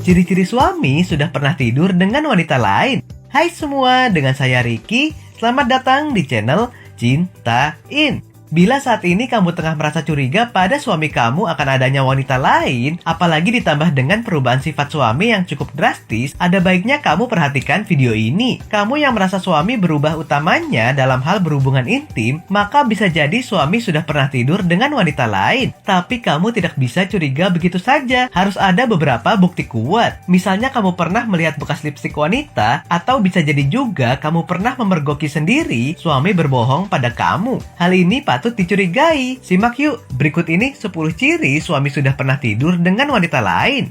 Ciri-ciri suami sudah pernah tidur dengan wanita lain. Hai semua, dengan saya Ricky. Selamat datang di channel Cintain. Bila saat ini kamu tengah merasa curiga pada suami kamu akan adanya wanita lain, apalagi ditambah dengan perubahan sifat suami yang cukup drastis, ada baiknya kamu perhatikan video ini. Kamu yang merasa suami berubah utamanya dalam hal berhubungan intim, maka bisa jadi suami sudah pernah tidur dengan wanita lain. Tapi kamu tidak bisa curiga begitu saja, harus ada beberapa bukti kuat. Misalnya kamu pernah melihat bekas lipstik wanita, atau bisa jadi juga kamu pernah memergoki sendiri suami berbohong pada kamu. Hal ini patut dicurigai. Simak yuk, berikut ini 10 ciri suami sudah pernah tidur dengan wanita lain.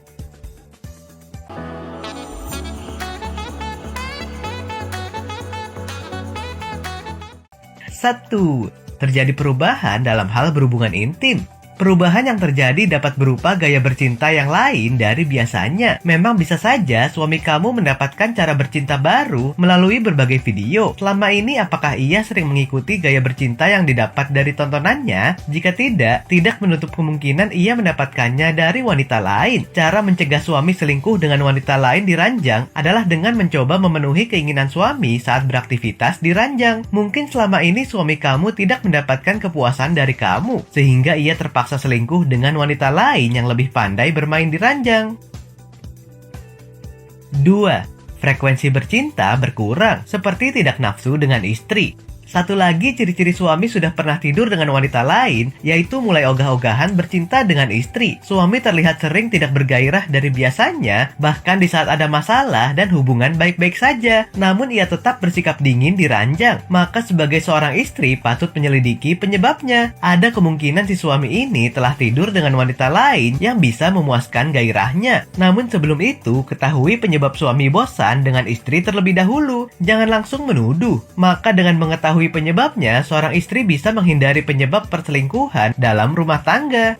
1. Terjadi perubahan dalam hal berhubungan intim. Perubahan yang terjadi dapat berupa gaya bercinta yang lain dari biasanya. Memang bisa saja suami kamu mendapatkan cara bercinta baru melalui berbagai video. Selama ini apakah ia sering mengikuti gaya bercinta yang didapat dari tontonannya? Jika tidak menutup kemungkinan ia mendapatkannya dari wanita lain. Cara mencegah suami selingkuh dengan wanita lain di ranjang adalah dengan mencoba memenuhi keinginan suami saat beraktivitas di ranjang. Mungkin selama ini suami kamu tidak mendapatkan kepuasan dari kamu, sehingga ia terpaksa selingkuh dengan wanita lain yang lebih pandai bermain di ranjang. 2. Frekuensi bercinta berkurang, seperti tidak nafsu dengan istri. Satu lagi ciri-ciri suami sudah pernah tidur dengan wanita lain, yaitu mulai ogah-ogahan bercinta dengan istri. Suami terlihat sering tidak bergairah dari biasanya, bahkan di saat ada masalah dan hubungan baik-baik saja. Namun ia tetap bersikap dingin di ranjang. Maka sebagai seorang istri patut menyelidiki penyebabnya. Ada kemungkinan si suami ini telah tidur dengan wanita lain yang bisa memuaskan gairahnya. Namun sebelum itu, ketahui penyebab suami bosan dengan istri terlebih dahulu. Jangan langsung menuduh. Maka dengan mengetahui penyebabnya, seorang istri bisa menghindari penyebab perselingkuhan dalam rumah tangga.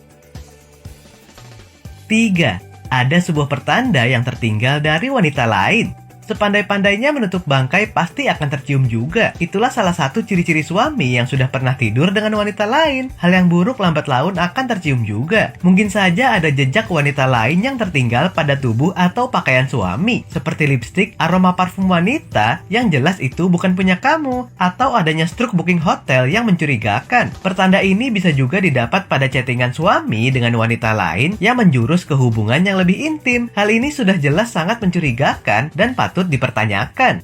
3. Ada sebuah pertanda yang tertinggal dari wanita lain. Sepandai-pandainya menutup bangkai pasti akan tercium juga. Itulah salah satu ciri-ciri suami yang sudah pernah tidur dengan wanita lain. Hal yang buruk lambat laun akan tercium juga. Mungkin saja ada jejak wanita lain yang tertinggal pada tubuh atau pakaian suami, seperti lipstik, aroma parfum wanita yang jelas itu bukan punya kamu, atau adanya struk booking hotel yang mencurigakan. Pertanda ini bisa juga didapat pada chattingan suami dengan wanita lain yang menjurus ke hubungan yang lebih intim. Hal ini sudah jelas sangat mencurigakan dan patut dipertanyakan.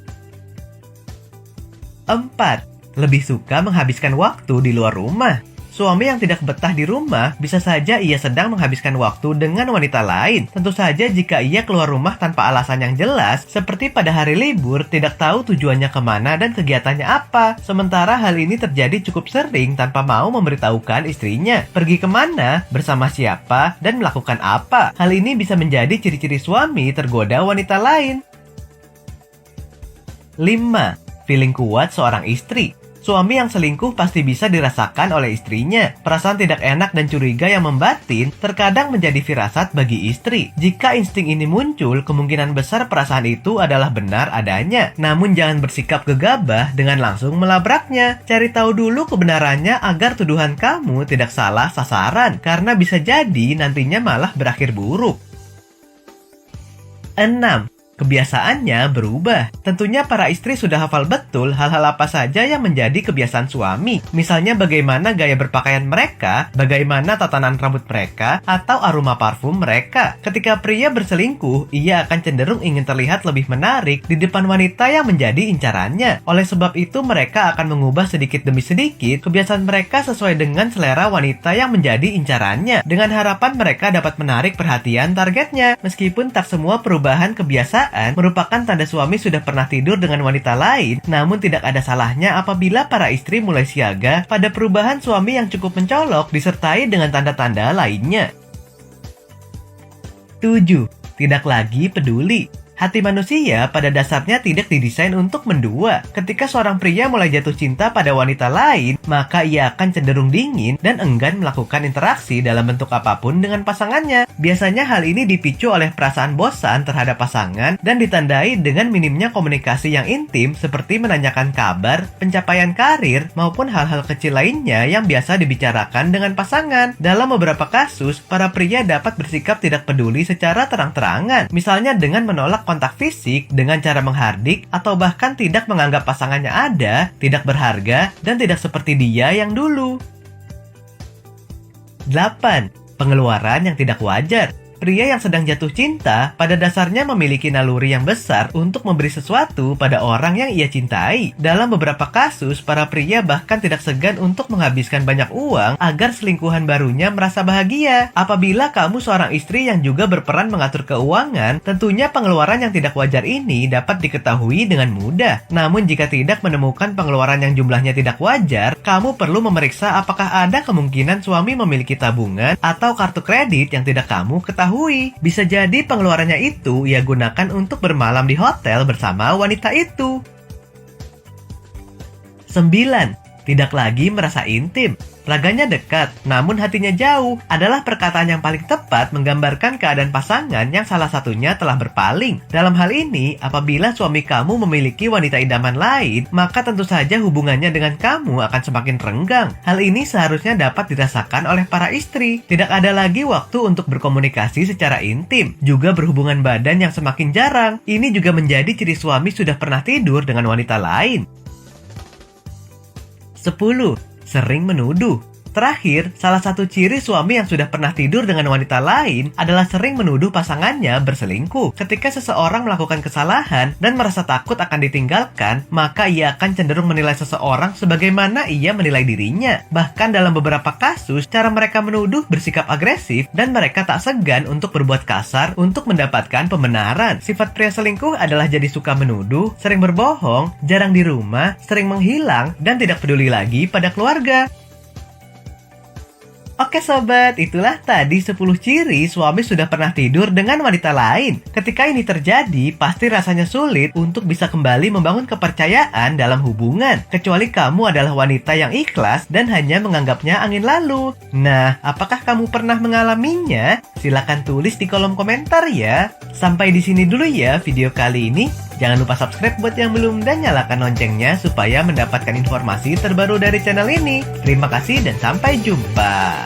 4. Lebih suka menghabiskan waktu di luar rumah. Suami yang tidak betah di rumah bisa saja ia sedang menghabiskan waktu dengan wanita lain. Tentu saja jika ia keluar rumah tanpa alasan yang jelas, seperti pada hari libur, tidak tahu tujuannya kemana dan kegiatannya apa. Sementara hal ini terjadi cukup sering tanpa mau memberitahukan istrinya pergi kemana, bersama siapa, dan melakukan apa. Hal ini bisa menjadi ciri-ciri suami tergoda wanita lain. 5. Feeling kuat seorang istri. Suami yang selingkuh pasti bisa dirasakan oleh istrinya. Perasaan tidak enak dan curiga yang membatin terkadang menjadi firasat bagi istri. Jika insting ini muncul, kemungkinan besar perasaan itu adalah benar adanya. Namun jangan bersikap gegabah dengan langsung melabraknya. Cari tahu dulu kebenarannya agar tuduhan kamu tidak salah sasaran, karena bisa jadi nantinya malah berakhir buruk. 6. Kebiasaannya berubah. Tentunya para istri sudah hafal betul hal-hal apa saja yang menjadi kebiasaan suami. Misalnya bagaimana gaya berpakaian mereka, bagaimana tatanan rambut mereka, atau aroma parfum mereka. Ketika pria berselingkuh, ia akan cenderung ingin terlihat lebih menarik di depan wanita yang menjadi incarannya. Oleh sebab itu mereka akan mengubah sedikit demi sedikit kebiasaan mereka sesuai dengan selera wanita yang menjadi incarannya, dengan harapan mereka dapat menarik perhatian targetnya. Meskipun tak semua perubahan kebiasaan merupakan tanda suami sudah pernah tidur dengan wanita lain, namun tidak ada salahnya apabila para istri mulai siaga pada perubahan suami yang cukup mencolok disertai dengan tanda-tanda lainnya. 7. Tidak lagi peduli. Hati manusia pada dasarnya tidak didesain untuk mendua. Ketika seorang pria mulai jatuh cinta pada wanita lain, maka ia akan cenderung dingin dan enggan melakukan interaksi dalam bentuk apapun dengan pasangannya. Biasanya hal ini dipicu oleh perasaan bosan terhadap pasangan dan ditandai dengan minimnya komunikasi yang intim seperti menanyakan kabar, pencapaian karir, maupun hal-hal kecil lainnya yang biasa dibicarakan dengan pasangan. Dalam beberapa kasus, para pria dapat bersikap tidak peduli secara terang-terangan, misalnya dengan menolak kontak fisik dengan cara menghardik atau bahkan tidak menganggap pasangannya ada, tidak berharga, dan tidak seperti dia yang dulu. 8. Pengeluaran yang tidak wajar. Pria yang sedang jatuh cinta pada dasarnya memiliki naluri yang besar untuk memberi sesuatu pada orang yang ia cintai. Dalam beberapa kasus, para pria bahkan tidak segan untuk menghabiskan banyak uang agar selingkuhan barunya merasa bahagia. Apabila kamu seorang istri yang juga berperan mengatur keuangan, tentunya pengeluaran yang tidak wajar ini dapat diketahui dengan mudah. Namun jika tidak menemukan pengeluaran yang jumlahnya tidak wajar, kamu perlu memeriksa apakah ada kemungkinan suami memiliki tabungan atau kartu kredit yang tidak kamu ketahui. Bisa jadi pengeluarannya itu ia gunakan untuk bermalam di hotel bersama wanita itu. 9. Tidak lagi merasa intim. Raganya dekat, namun hatinya jauh adalah perkataan yang paling tepat menggambarkan keadaan pasangan yang salah satunya telah berpaling. Dalam hal ini, apabila suami kamu memiliki wanita idaman lain, maka tentu saja hubungannya dengan kamu akan semakin renggang. Hal ini seharusnya dapat dirasakan oleh para istri. Tidak ada lagi waktu untuk berkomunikasi secara intim, juga berhubungan badan yang semakin jarang. Ini juga menjadi ciri suami sudah pernah tidur dengan wanita lain. 10. Sering menuduh. Terakhir, salah satu ciri suami yang sudah pernah tidur dengan wanita lain adalah sering menuduh pasangannya berselingkuh. Ketika seseorang melakukan kesalahan dan merasa takut akan ditinggalkan, maka ia akan cenderung menilai seseorang sebagaimana ia menilai dirinya. Bahkan dalam beberapa kasus, cara mereka menuduh bersikap agresif dan mereka tak segan untuk berbuat kasar untuk mendapatkan pembenaran. Sifat pria selingkuh adalah jadi suka menuduh, sering berbohong, jarang di rumah, sering menghilang, dan tidak peduli lagi pada keluarga. Oke sobat, itulah tadi 10 ciri suami sudah pernah tidur dengan wanita lain. Ketika ini terjadi, pasti rasanya sulit untuk bisa kembali membangun kepercayaan dalam hubungan. Kecuali kamu adalah wanita yang ikhlas dan hanya menganggapnya angin lalu. Nah, apakah kamu pernah mengalaminya? Silahkan tulis di kolom komentar ya. Sampai di sini dulu ya video kali ini. Jangan lupa subscribe buat yang belum dan nyalakan loncengnya supaya mendapatkan informasi terbaru dari channel ini. Terima kasih dan sampai jumpa.